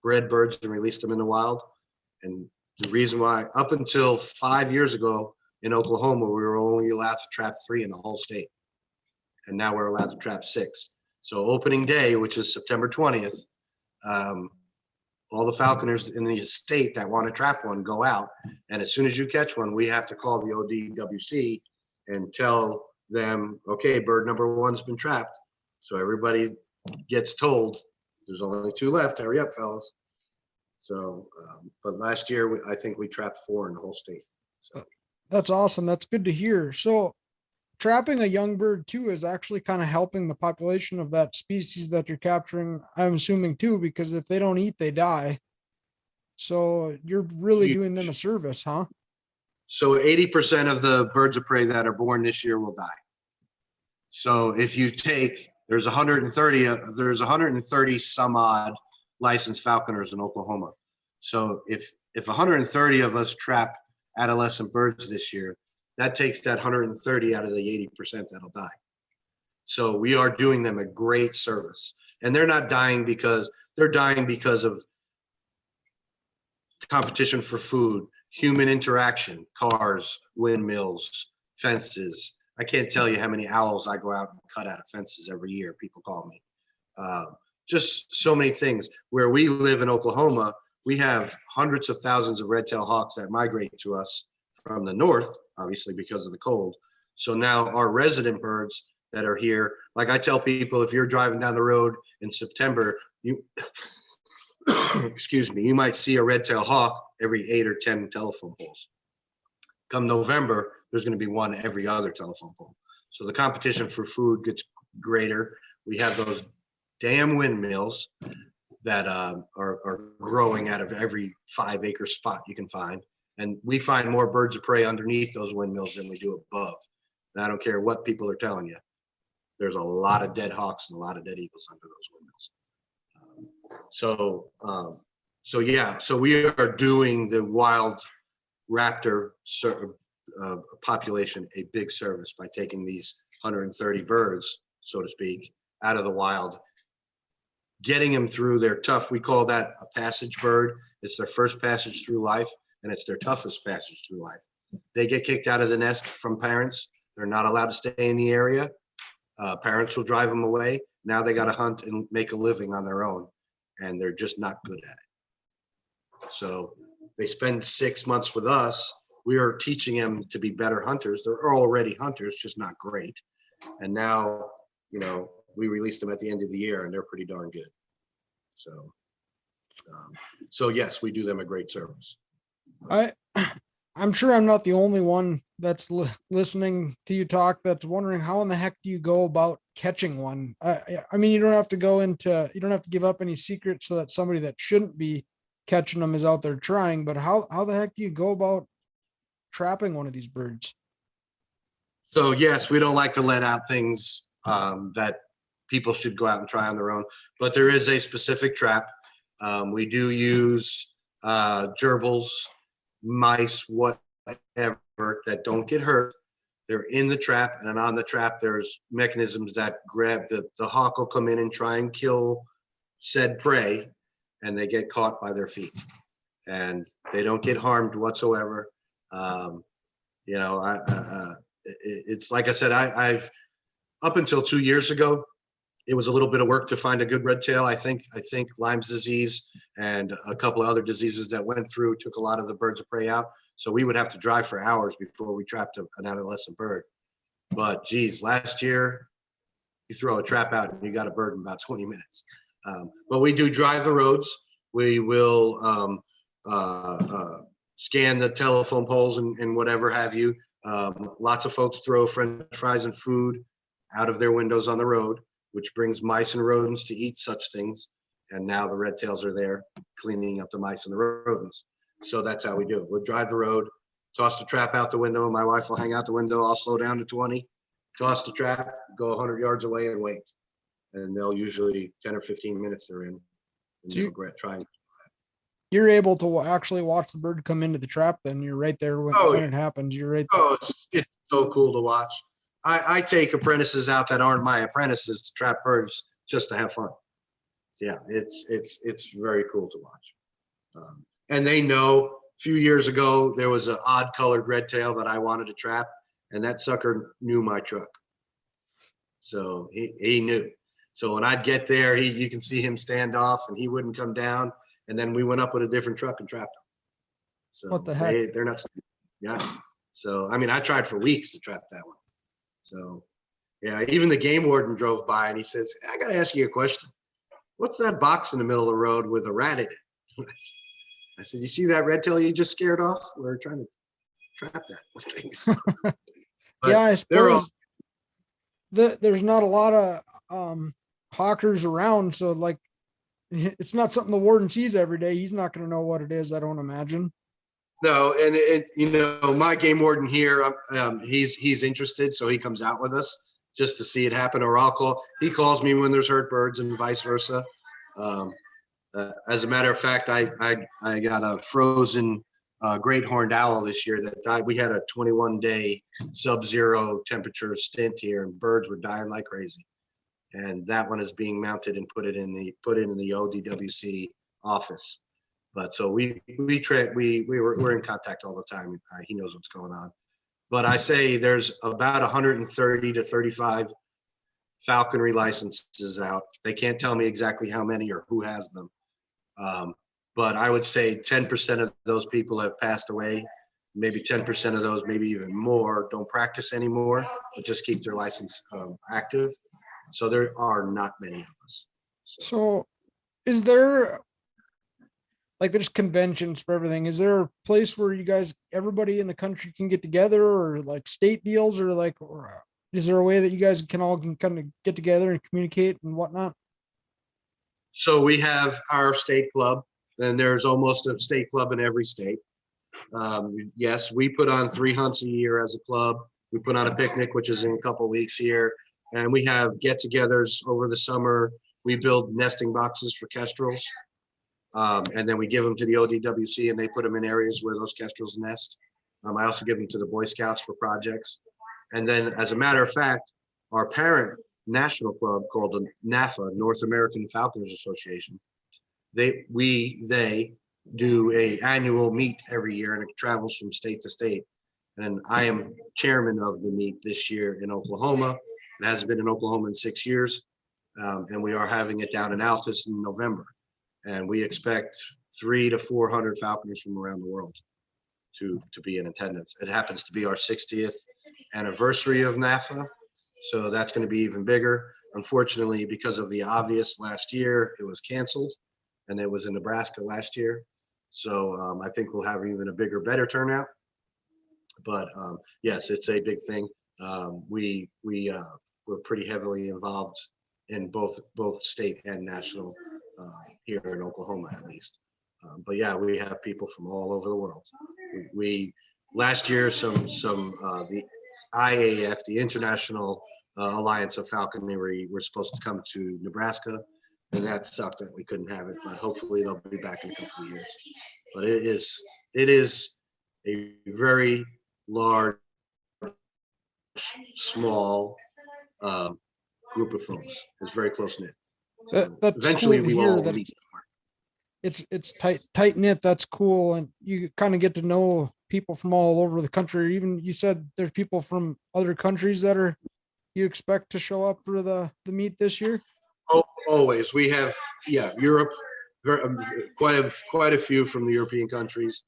bred birds and released them in the wild. And the reason why, up until 5 years ago in Oklahoma, we were only allowed to trap 3 in the whole state. And now we're allowed to trap 6. So opening day, which is September 20th, all the falconers in the state that want to trap one go out. And as soon as you catch one, we have to call the ODWC and tell them, okay, bird number 1's been trapped. So everybody gets told, there's only 2 left. Hurry up, fellas. So, but last year, I think we trapped 4 in the whole state. So that's awesome. That's good to hear. So trapping a young bird too is actually kind of helping the population of that species that you're capturing, I'm assuming too, because if they don't eat, they die. So you're really doing them a service, huh? So 80% of the birds of prey that are born this year will die. So if you take, there's 130 some odd licensed falconers in Oklahoma. So if 130 of us trap adolescent birds this year, that takes that 130 out of the 80% that'll die. So we are doing them a great service. And they're not dying because of competition for food, human interaction, cars, windmills, fences. I can't tell you how many owls I go out and cut out of fences every year. People call me. Just so many things. Where we live in Oklahoma, we have hundreds of thousands of red-tailed hawks that migrate to us from the north, obviously because of the cold. So now our resident birds that are here, like I tell people, if you're driving down the road in September, you excuse me, you might see a red-tailed hawk every 8 or 10 telephone poles. Come November, there's going to be one every other telephone pole. So the competition for food gets greater. we have those damn windmills that are growing out of every 5-acre spot you can find. And we find more birds of prey underneath those windmills than we do above. And I don't care what people are telling you. There's a lot of dead hawks and a lot of dead eagles under those windmills. So yeah, so we are doing the wild raptor population a big service by taking these 130 birds, so to speak, out of the wild, getting them through their tough, we call that a passage bird. It's their first passage through life, and it's their toughest passage through life. They get kicked out of the nest from parents. They're not allowed to stay in the area. Parents will drive them away. Now they got to hunt and make a living on their own, and they're just not good at it. So they spend 6 months with us. We are teaching them to be better hunters. They're already hunters, just not great. And now, you know, we release them at the end of the year, and they're pretty darn good. So yes, we do them a great service. I'm sure I'm not the only one that's listening to you talk that's wondering how in the heck do you go about catching one? I mean, you don't have to give up any secrets so that somebody that shouldn't be catching them is out there trying, but how the heck do you go about trapping one of these birds? So yes, we don't like to let out things that people should go out and try on their own, but there is a specific trap. We do use gerbils, mice, whatever, that don't get hurt. They're in the trap, and on the trap there's mechanisms that grab the hawk will come in and try and kill said prey, and they get caught by their feet, and they don't get harmed whatsoever. You know, it's like I said, I've up until 2 years ago, it was a little bit of work to find a good red tail. I think Lyme's disease and a couple of other diseases that went through took a lot of the birds of prey out. So we would have to drive for hours before we trapped an adolescent bird. But geez, last year you throw a trap out and you got a bird in about 20 minutes. But we do drive the roads. We will scan the telephone poles and whatever have you. Lots of folks throw French fries and food out of their windows on the road, which brings mice and rodents to eat such things. And now the red tails are there cleaning up the mice and the rodents. So that's how we do it. We'll drive the road, toss the trap out the window. My wife will hang out the window. I'll slow down to 20, toss the trap, go 100 yards away and wait. And they'll usually 10 or 15 minutes they're in. And So trying. you're able to actually watch the bird come into the trap, then you're right there when it happens. You're right there. Oh, it's so cool to watch. I take apprentices out that aren't my apprentices to trap birds just to have fun. Yeah, it's very cool to watch. And they know, a few years ago, there was an odd colored red tail that I wanted to trap, and that sucker knew my truck. So he knew. So when I'd get there, you can see him stand off and he wouldn't come down. And then we went up with a different truck and trapped him. So what the heck? they're not. Yeah. So, I mean, I tried for weeks to trap that one. So, yeah, even the game warden drove by and he says, I got to ask you a question. What's that box in the middle of the road with a rat in it? I said, you see that red tail you just scared off? We're trying to trap that with things. Yeah, I suppose there's not a lot of hawkers around. So like, it's not something the warden sees every day. He's not going to know what it is, I don't imagine. No, and you know, my game warden here, he's interested, so he comes out with us just to see it happen. Or he calls me when there's hurt birds and vice versa. As a matter of fact, I got a frozen great horned owl this year that died. We had a 21-day sub-zero temperature stint here, and birds were dying like crazy. And that one is being mounted and put in the ODWC office. But so we're in contact all the time. He knows what's going on. But I say there's about 130 to 35 falconry licenses out. They can't tell me exactly how many or who has them. But I would say 10% of those people have passed away. Maybe 10% of those, maybe even more, don't practice anymore, but just keep their license active. So there are not many of us. So is there, like, there's conventions for everything. Is there a place where you guys, everybody in the country can get together, or like state deals, or like, or is there a way that you guys can all kind of get together and communicate and whatnot? So we have our state club, and there's almost a state club in every state. Yes, we put on 3 hunts a year as a club. We put on a picnic, which is in a couple weeks here, and we have get-togethers over the summer. We build nesting boxes for kestrels, and then we give them to the ODWC, and they put them in areas where those kestrels nest. I also give them to the Boy Scouts for projects. And then, as a matter of fact, our parent national club called the NAFA, North American Falconers Association, they do a annual meet every year, and it travels from state to state. And I am chairman of the meet this year in Oklahoma. It hasn't been in Oklahoma in 6 years, and we are having it down in Altus in November. And we expect 300 to 400 falconers from around the world to be in attendance. It happens to be our 60th anniversary of NAFA, so that's going to be even bigger. Unfortunately, because of the obvious last year, it was canceled, and it was in Nebraska last year. So I think we'll have even a bigger, better turnout. But yes, it's a big thing. We're pretty heavily involved in both state and national here in Oklahoma, at least. But yeah, we have people from all over the world. We last year, the IAF, the International Alliance of Falconry, were supposed to come to Nebraska, and that sucked that we couldn't have it. But hopefully they'll be back in a couple of years. But it is a very large, small group of folks. It's very close knit. So That's eventually cool we to will hear all that meet. it's tight knit. That's cool, and you kind of get to know people from all over the country. Even you said there's people from other countries that you expect to show up for the meet this year. Oh, always. We have, yeah, Europe, quite a few from the European countries.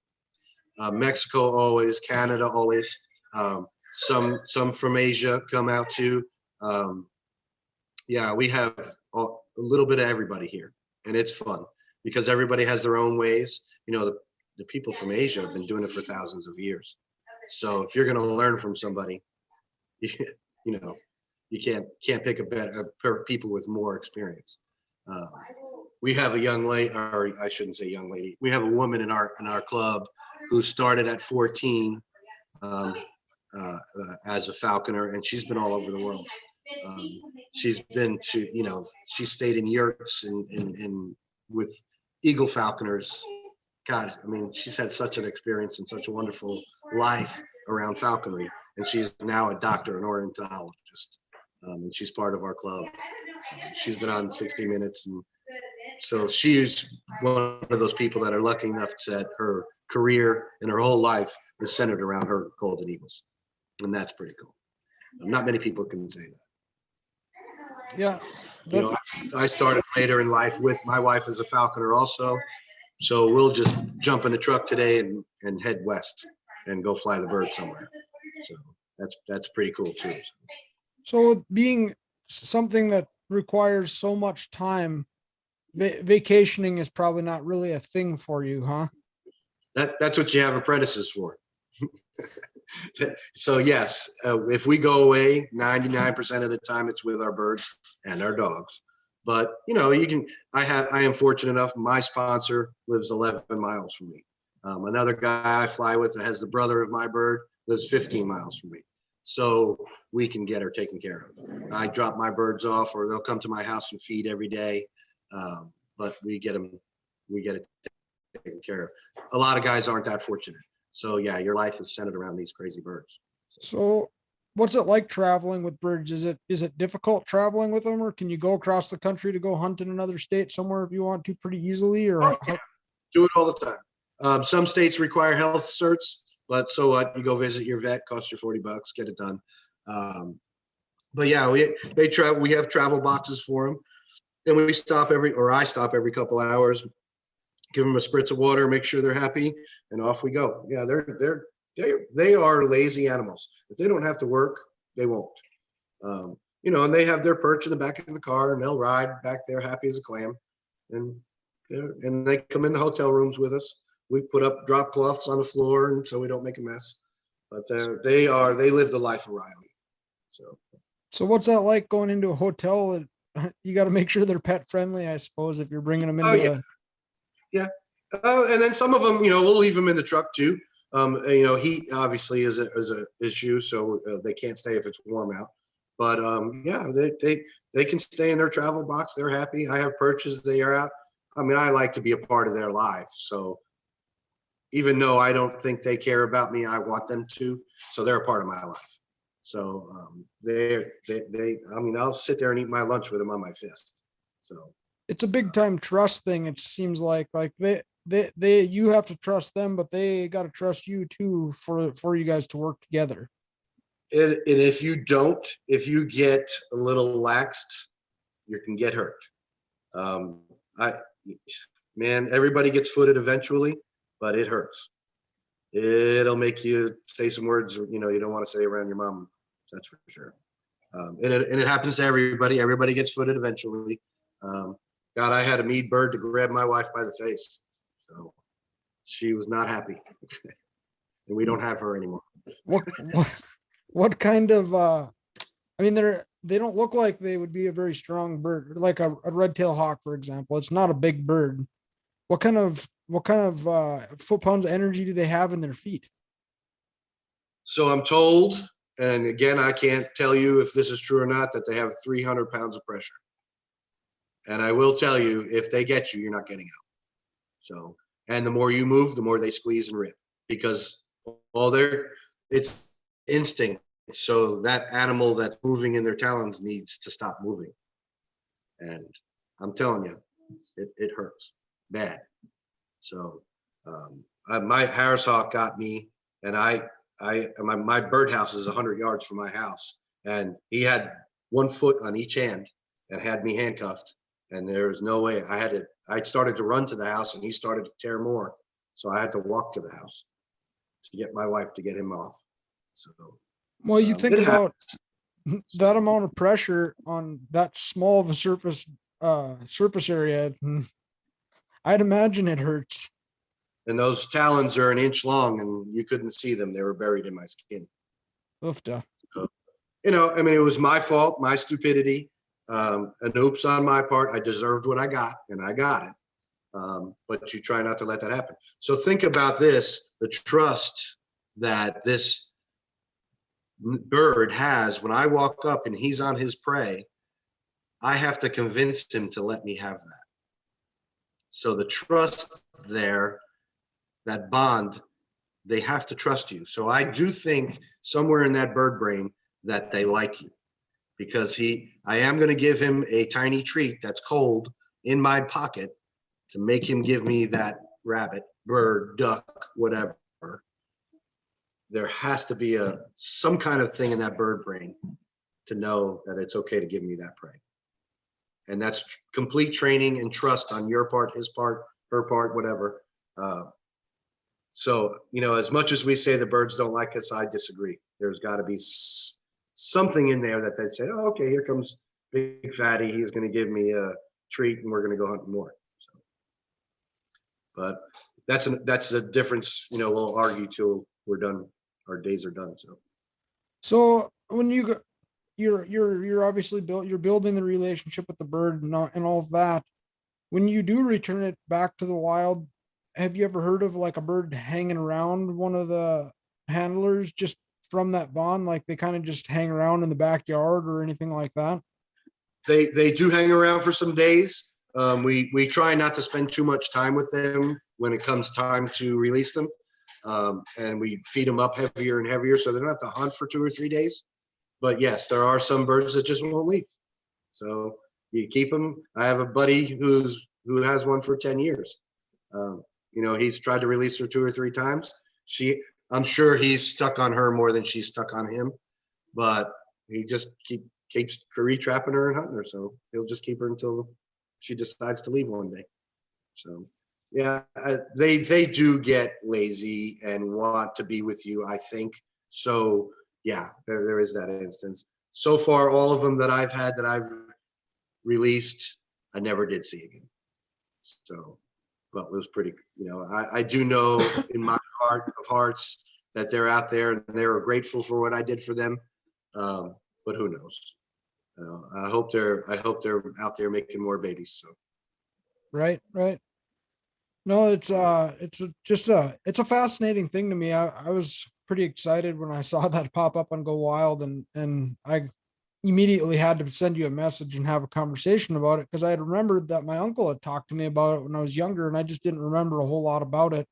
Mexico always, Canada always. Some from Asia come out too. Yeah, we have a little bit of everybody here, and it's fun because everybody has their own ways. You know, the people from Asia have been doing it for thousands of years. So if you're going to learn from somebody, you know, you can't pick a better people with more experience. We have a young lady, or I shouldn't say young lady. We have a woman in our club who started at 14 as a falconer, and she's been all over the world. She's been to, she stayed in yurts and with eagle falconers. God, I mean, she's had such an experience and such a wonderful life around falconry, and she's now a doctor, an ornithologist, and she's part of our club. She's been on 60 Minutes, and so she's one of those people that are lucky enough that her career and her whole life is centered around her golden eagles, and that's pretty cool. Not many people can say that. Yeah. I started later in life with my wife as a falconer also. So we'll just jump in the truck today and head west and go fly the bird somewhere. So that's pretty cool too. So being something that requires so much time, vacationing is probably not really a thing for you, huh? That's what you have apprentices for. So yes, if we go away, 99% of the time it's with our birds and our dogs. But I am fortunate enough. My sponsor lives 11 miles from me. Another guy I fly with that has the brother of my bird lives 15 miles from me. So we can get her taken care of. I drop my birds off, or they'll come to my house and feed every day. But we get it taken care of. A lot of guys aren't that fortunate. So yeah, your life is centered around these crazy birds. So what's it like traveling with birds? Is it difficult traveling with them, or can you go across the country to go hunt in another state somewhere if you want to pretty easily? Or yeah. Do it all the time. Some states require health certs, but so what? You go visit your vet, costs you $40, get it done. But yeah, we have travel boxes for them, and I stop every couple hours, give them a spritz of water, make sure they're happy, and off we go. Yeah, they are lazy animals. If they don't have to work, they won't. And they have their perch in the back of the car, and they'll ride back there happy as a clam. And they come in the hotel rooms with us. We put up drop cloths on the floor, and so we don't make a mess. But they live the life of Riley. So what's that like going into a hotel? You got to make sure they're pet friendly, I suppose, if you're bringing them Oh into yeah, yeah. And then some of them, we'll leave them in the truck too. Heat obviously is a issue, so they can't stay if it's warm out. But yeah, they can stay in their travel box. They're happy. I have perches. They are out. I mean, I like to be a part of their life. So even though I don't think they care about me, I want them to. So they're a part of my life. So I mean, I'll sit there and eat my lunch with them on my fist. So it's a big time trust thing. It seems like you have to trust them, but they got to trust you too for you guys to work together. and if if you get a little laxed, you can get hurt. Um, I, man, everybody gets footed eventually, but it hurts. It'll make you say some words, you don't want to say around your mom. That's for sure. And it happens to everybody. Everybody gets footed eventually. God, I had a mead bird to grab my wife by the face. So she was not happy. And we don't have her anymore. What kind of I mean, they don't look like they would be a very strong bird, like a red-tailed hawk, for example. It's not a big bird. What kind of foot-pounds of energy do they have in their feet? So I'm told, and again, I can't tell you if this is true or not, that they have 300 pounds of pressure. And I will tell you, if they get you, you're not getting out. So, and the more you move, the more they squeeze and rip, because it's instinct. So that animal that's moving in their talons needs to stop moving. And I'm telling you, it hurts bad. So my Harris Hawk got me, and my birdhouse is 100 yards from my house, and he had 1 foot on each hand and had me handcuffed, and there was no way. I started to run to the house, and he started to tear more, so I had to walk to the house to get my wife to get him off. So well, you think about that amount of pressure on that small of a surface area. I'd imagine it hurts. And those talons are an inch long, and you couldn't see them. They were buried in my skin. Oofda. So, I mean, it was my fault, my stupidity, an oops on my part. I deserved what I got, and I got it. But you try not to let that happen. So think about this, the trust that this bird has. When I walk up and he's on his prey, I have to convince him to let me have that. So the trust there, that bond, they have to trust you. So I do think somewhere in that bird brain that they like you, because I am going to give him a tiny treat that's cold in my pocket to make him give me that rabbit, bird, duck, whatever. There has to be some kind of thing in that bird brain to know that it's okay to give me that prey. And that's complete training and trust on your part, his part, her part, whatever. So, as much as we say the birds don't like us, I disagree. There's got to be something in there that they say, oh, okay, here comes Big Fatty. He's going to give me a treat, and we're going to go hunting more. So, but that's a difference. We'll argue till we're done. Our days are done. So when you go, you're obviously you're building the relationship with the bird and all of that. When you do return it back to the wild, have you ever heard of like a bird hanging around one of the handlers just from that bond? Like they kind of just hang around in the backyard or anything like that? They do hang around for some days. We try not to spend too much time with them when it comes time to release them. And we feed them up heavier and heavier, so they don't have to hunt for 2 or 3 days. But yes, there are some birds that just won't leave. So you keep them. I have a buddy who has one for 10 years. He's tried to release her 2 or 3 times. I'm sure he's stuck on her more than she's stuck on him, but he just keeps re-trapping her and hunting her. So he'll just keep her until she decides to leave one day. So yeah, they do get lazy and want to be with you, I think. So yeah, there is that instance. So far, all of them that I've had that I've released, I never did see again. So, but it was pretty, I do know in my heart of hearts that they're out there and they were grateful for what I did for them. but who knows? I hope they're out there making more babies. So Right. No, it's a fascinating thing to me. I was pretty excited when I saw that pop up on Go Wild, and I immediately had to send you a message and have a conversation about it because I had remembered that my uncle had talked to me about it when I was younger, and I just didn't remember a whole lot about it.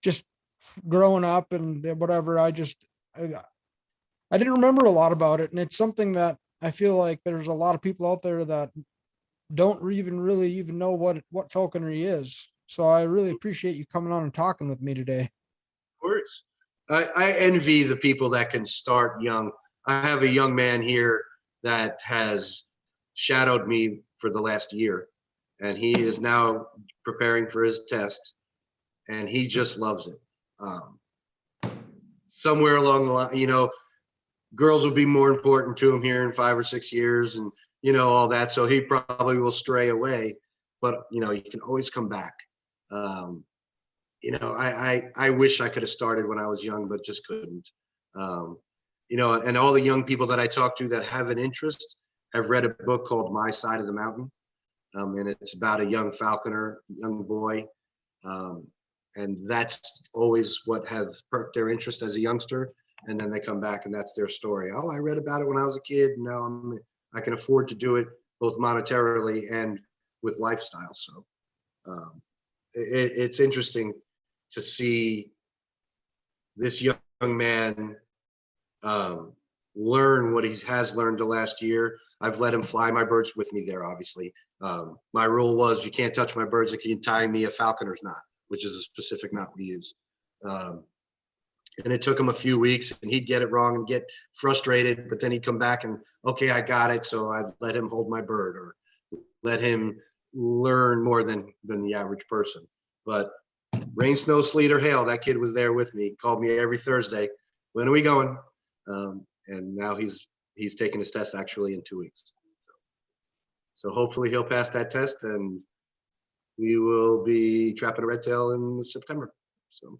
Just growing up and whatever, I didn't remember a lot about it, and it's something that I feel like there's a lot of people out there that don't even really even know what falconry is. So I really appreciate you coming on and talking with me today. of course, I envy the people that can start young. I have a young man here that has shadowed me for the last year, and he is now preparing for his test, and he just loves it. Somewhere along the line, girls will be more important to him here in 5 or 6 years, and all that. So he probably will stray away, but you can always come back. I wish I could have started when I was young, but just couldn't. And all the young people that I talk to that have an interest have read a book called My Side of the Mountain. And it's about a young falconer, young boy. And that's always what has perked their interest as a youngster. And then they come back and that's their story. Oh, I read about it when I was a kid. Now I can afford to do it both monetarily and with lifestyle. So it's interesting to see this young man learn what he has learned the last year. I've let him fly my birds with me there, obviously. My rule was you can't touch my birds if you can tie me a falconer's knot, which is a specific knot we use. And it took him a few weeks and he'd get it wrong and get frustrated, but then he'd come back and, okay, I got it. So I let him hold my bird or let him learn more than the average person. But rain, snow, sleet, or hail, that kid was there with me. He called me every Thursday. When are we going? And now he's taking his test actually in 2 weeks. So hopefully he'll pass that test and we will be trapping a red tail in September. So.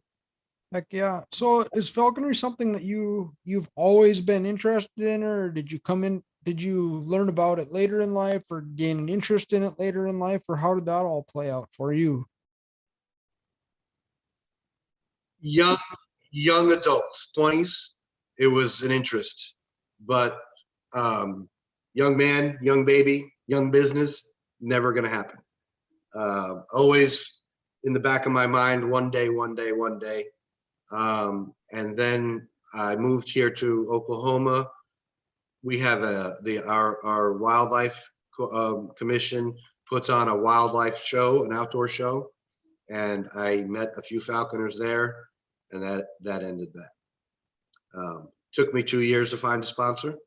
Heck yeah. So is falconry something that you've always been interested in, or did you learn about it later in life or gain an interest in it later in life, or how did that all play out for you? Young adults, 20s, it was an interest, but young man, young baby, young business, never going to happen. Always in the back of my mind, one day. And then I moved here to Oklahoma. We have our wildlife commission puts on a wildlife show, an outdoor show, and I met a few falconers there, and that ended that. Took me 2 years to find a sponsor,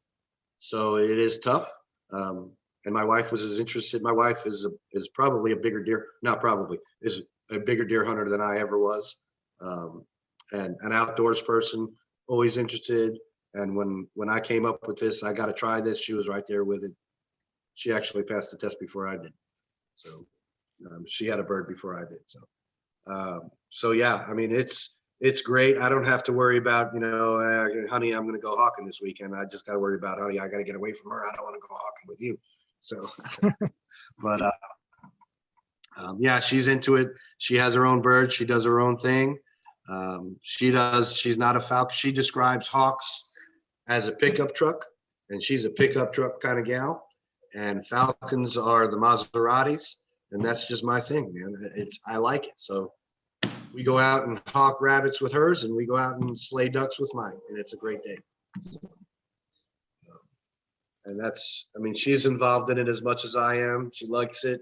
so it is tough. And my wife was as interested. My wife is probably a bigger deer, not probably, is a bigger deer hunter than I ever was. And an outdoors person, always interested. And when I came up with this, I got to try this, she was right there with it. She actually passed the test before I did. So she had a bird before I did. So yeah, I mean, it's great. I don't have to worry about, honey, I'm going to go hawking this weekend. I just got to worry about, honey, I got to get away from her. I don't want to go hawking with you. So, but yeah, she's into it. She has her own birds. She does her own thing. She's not a falcon. She describes hawks as a pickup truck, and she's a pickup truck kind of gal. And falcons are the Maseratis, and that's just my thing, man. I like it. So we go out and hawk rabbits with hers, and we go out and slay ducks with mine, and it's a great day. So, and she's involved in it as much as I am. She likes it.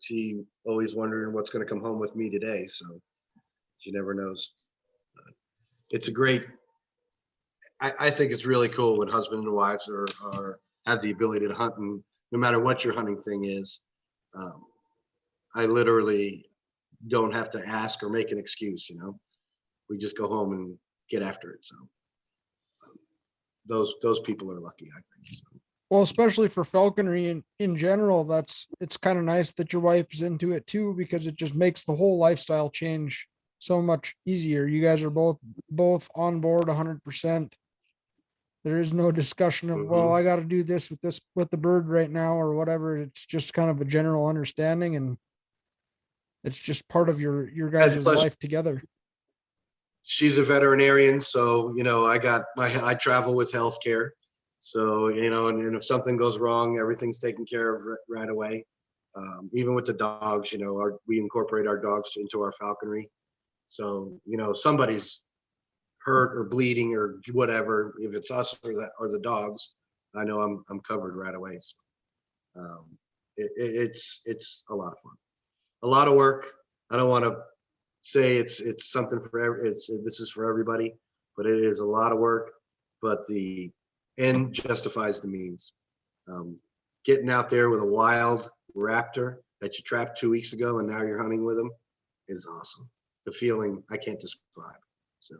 She always wondering what's going to come home with me today, so she never knows. It's a great. I think it's really cool when husband and wives have the ability to hunt, and no matter what your hunting thing is, I literally don't have to ask or make an excuse. We just go home and get after it. So those people are lucky, I think. So. Well, especially for falconry in general, it's kind of nice that your wife is into it too, because it just makes the whole lifestyle change so much easier. You guys are both on board 100%. There is no discussion of, well, I got to do this with the bird right now or whatever. It's just kind of a general understanding, and it's just part of your And guys' plus, life together. she's a veterinarian, so I travel with healthcare. So and if something goes wrong, everything's taken care of right away. Even with the dogs, we incorporate our dogs into our falconry. So somebody's hurt or bleeding or whatever, if it's us or the dogs, I know I'm covered right away. So, it's a lot of fun, a lot of work. I don't want to say it's something for this is for everybody, but it is a lot of work. But the end justifies the means. Getting out there with a wild raptor that you trapped 2 weeks ago and now you're hunting with them is awesome. The feeling I can't describe. So,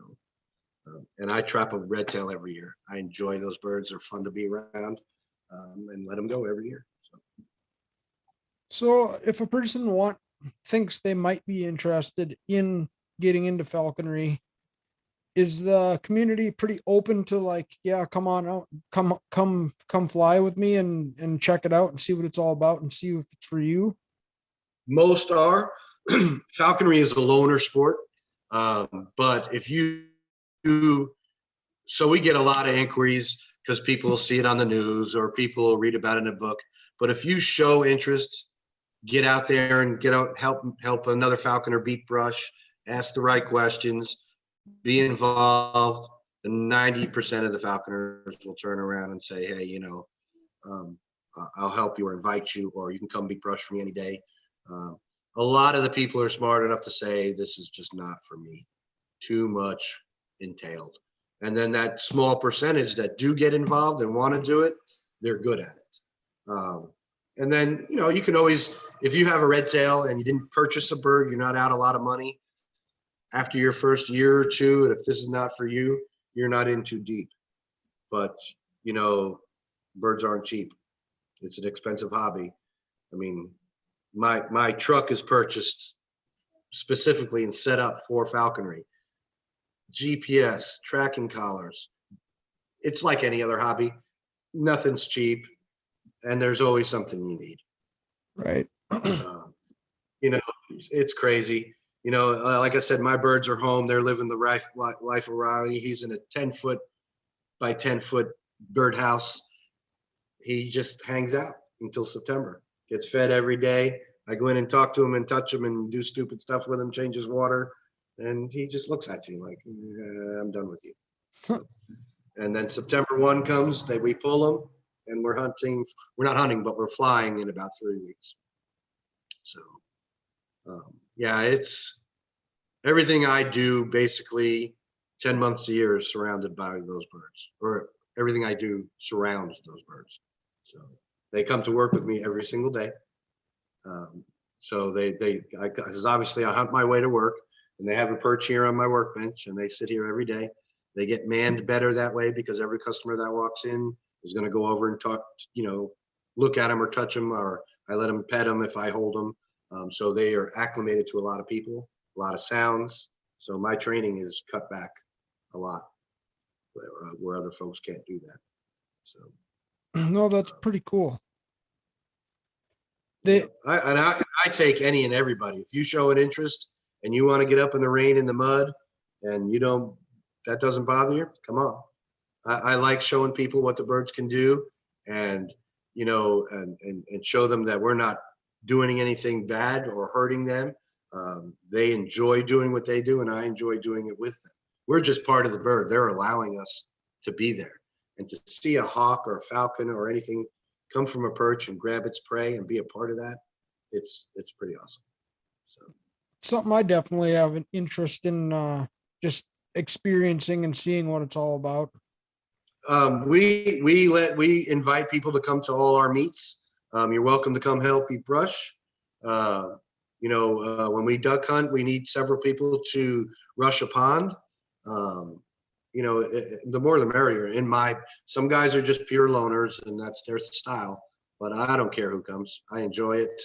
and I trap a red tail every year. I enjoy those birds. They're fun to be around, and let them go every year. So if a person thinks they might be interested in getting into falconry, is the community pretty open to, like, yeah, come on out, come fly with me and check it out and see what it's all about and see if it's for you? Most are. Falconry is a loner sport, but if you so we get a lot of inquiries because people see it on the news or people read about it in a book. But if you show interest, get out there and get out, help another falconer beat brush, ask the right questions, be involved, and 90% of the falconers will turn around and say, hey, I'll help you or invite you, or you can come beat brush for me any day. A lot of the people are smart enough to say, this is just not for me. Too much entailed. And then that small percentage that do get involved and want to do it, they're good at it. And then, you can always, if you have a red tail and you didn't purchase a bird, you're not out a lot of money. After your first year or two, and if this is not for you, you're not in too deep. But, birds aren't cheap. It's an expensive hobby. I mean, my truck is purchased specifically and set up for falconry. GPS, tracking collars. It's like any other hobby. Nothing's cheap, and there's always something you need. Right. It's crazy. Like I said, my birds are home. They're living the life of Riley. He's in a 10-foot by 10-foot birdhouse. He just hangs out until September. Gets fed every day. I go in and talk to him and touch him and do stupid stuff with him, change his water. And he just looks at you like, I'm done with you. And then September 1 comes, we pull him, and we're hunting. We're not hunting, but we're flying in about 3 weeks. So, yeah, it's everything I do basically 10 months a year is surrounded by those birds, or everything I do surrounds those birds. So they come to work with me every single day. So because obviously I hunt my way to work. And they have a perch here on my workbench, and they sit here every day. They get manned better that way because every customer that walks in is going to go over and talk, look at them or touch them, or I let them pet them if I hold them. So they are acclimated to a lot of people, a lot of sounds. So my training is cut back a lot where other folks can't do that. So No, that's pretty cool. I take any and everybody. If you show an interest and you want to get up in the rain, in the mud, and that doesn't bother you, come on. I like showing people what the birds can do, and and show them that we're not doing anything bad or hurting them. They enjoy doing what they do, and I enjoy doing it with them. We're just part of the bird. They're allowing us to be there, and to see a hawk or a falcon or anything come from a perch and grab its prey and be a part of that, it's pretty awesome. So. Something I definitely have an interest in, just experiencing and seeing what it's all about. We invite people to come to all our meets. You're welcome to come help beat brush. When we duck hunt, we need several people to rush a pond. The more the merrier. Some guys are just pure loners, and that's their style. But I don't care who comes. I enjoy it.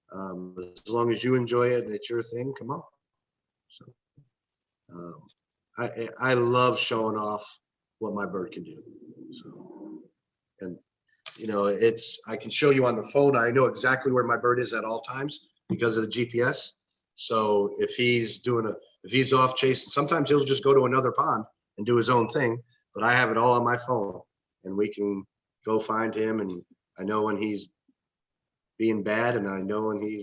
As long as you enjoy it and it's your thing, come on. So, I love showing off what my bird can do. So, and I can show you on the phone. I know exactly where my bird is at all times because of the GPS. So if he's off chasing, sometimes he'll just go to another pond and do his own thing, but I have it all on my phone and we can go find him. And I know when he's being bad and I know when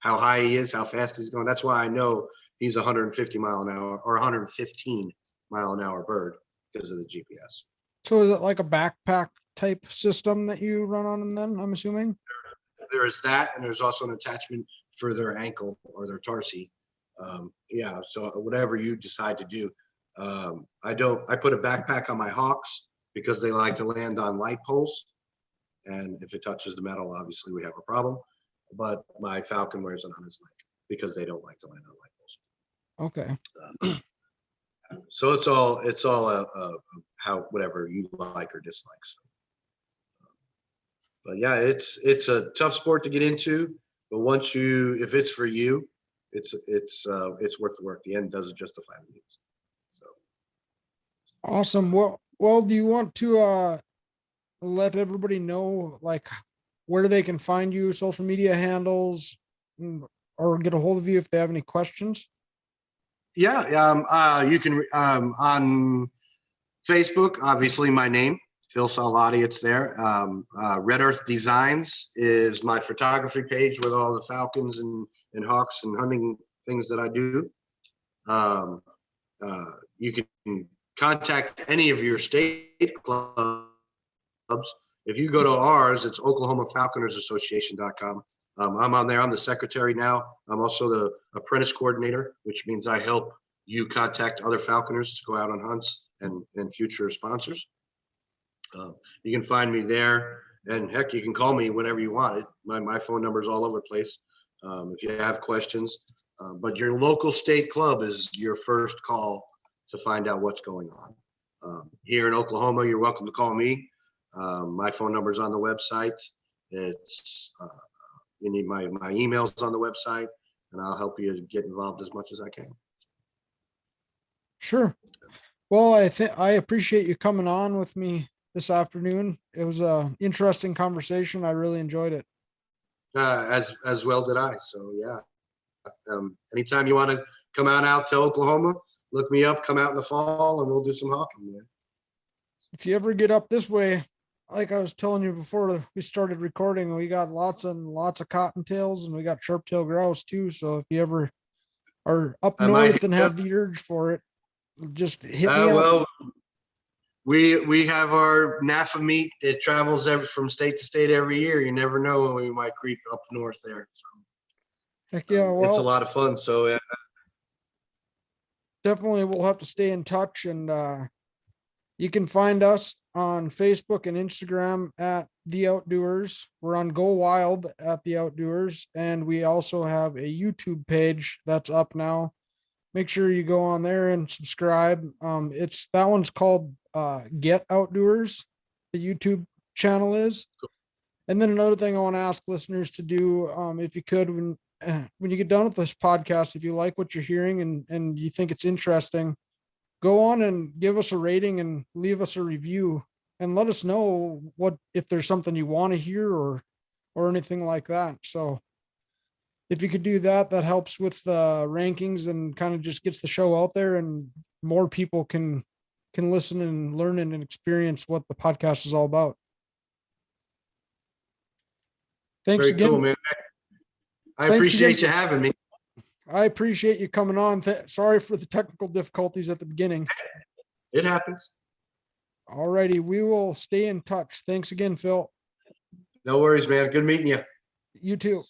how high he is, how fast he's going. That's why I know he's 150 mile an hour or 115 mile an hour bird because of the GPS. So is it like a backpack type system that you run on them then, I'm assuming? There is that, and there's also an attachment for their ankle or their tarsi. Yeah, so whatever you decide to do. I put a backpack on my hawks because they like to land on light poles. And if it touches the metal, obviously we have a problem. But my falcon wears it on his leg because they don't like to land on light poles. Okay. So it's all how whatever you like or dislike. So, but yeah, it's a tough sport to get into. But if it's for you, it's worth the work. The end does justify the means. So Awesome. Well, do you want to let everybody know like where they can find you, social media handles, or get a hold of you if they have any questions? Yeah, you can on Facebook, obviously my name, Phil Salvati, it's there. Red Earth Designs is my photography page with all the falcons and hawks and hunting things that I do. You can contact any of your state clubs. If you go to ours, it's OklahomaFalconersAssociation.com. I'm on there. I'm the secretary now. I'm also the apprentice coordinator, which means I help you contact other falconers to go out on hunts and future sponsors. You can find me there, and heck, you can call me whenever you want. My phone number is all over the place if you have questions. But your local state club is your first call to find out what's going on. Here in Oklahoma, you're welcome to call me. My phone number is on the website. It's you need my emails on the website, and I'll help you get involved as much as I can. Sure. Well, I appreciate you coming on with me this afternoon. It was a interesting conversation. I really enjoyed it. As well did I. So yeah. Anytime you want to come out to Oklahoma, look me up, come out in the fall, and we'll do some hawking, man. If you ever get up this way, like I was telling you before we started recording, we got lots and lots of cottontails and we got sharp-tailed grouse too. So if you ever are up north and have the urge for it, just hit me up. Well, we have our NAFA meet that travels from state to state every year. You never know when we might creep up north there. So, heck yeah, well, it's a lot of fun. So definitely we'll have to stay in touch, and you can find us on Facebook and Instagram at The Outdoers. We're on Go Wild at The Outdoers, and we also have a YouTube page that's up now. Make sure you go on there and subscribe. That one's called Get Outdoors, the YouTube channel is. Cool. And then another thing I want to ask listeners to do, if you could, when you get done with this podcast, if you like what you're hearing and you think it's interesting, go on and give us a rating and leave us a review and let us know if there's something you want to hear or anything like that. So if you could do that, that helps with rankings and kind of just gets the show out there, and more people can listen and learn and experience what the podcast is all about. Thanks very again. cool, man. I appreciate you having me. I appreciate you coming on. Sorry for the technical difficulties at the beginning. It happens. All righty. We will stay in touch. Thanks again, Phil. No worries, man. Good meeting you. You too.